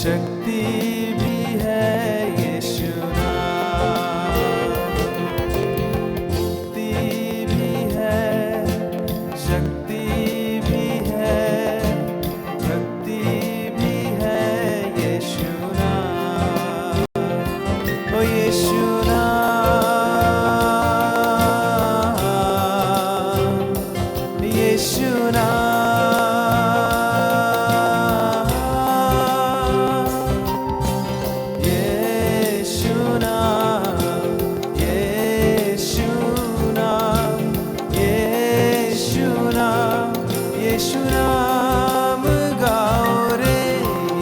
शक्ति भी है यीशु नाम, मुक्ति भी है, शक्ति भी है, भक्ति भी है यीशु नाम, ओ यीशु नाम, यीशु नाम, यीशु नाम गाओ रे,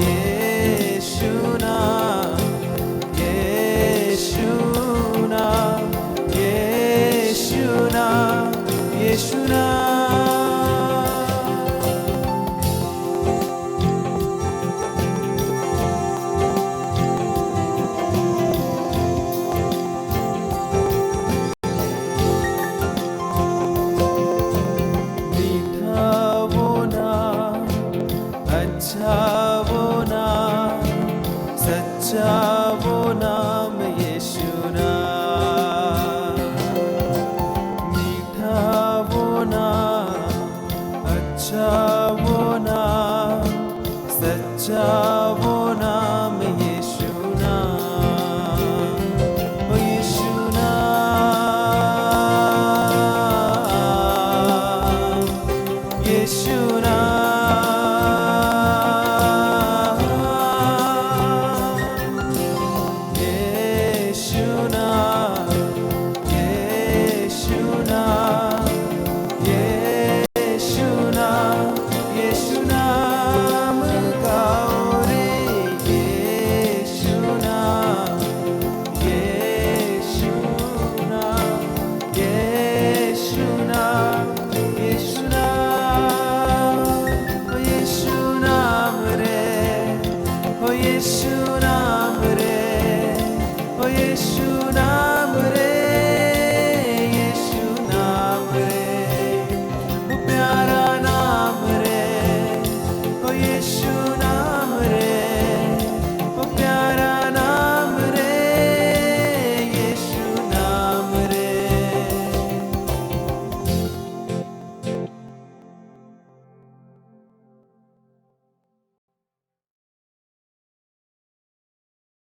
यीशु नाम, यीशु नाम, यीशु नाम, यीशु नाम। अच्छा वो नाम, सच्चा वो नाम यीशु नाम, मीठा वो नाम, अच्छा वो नाम, सच्चा वो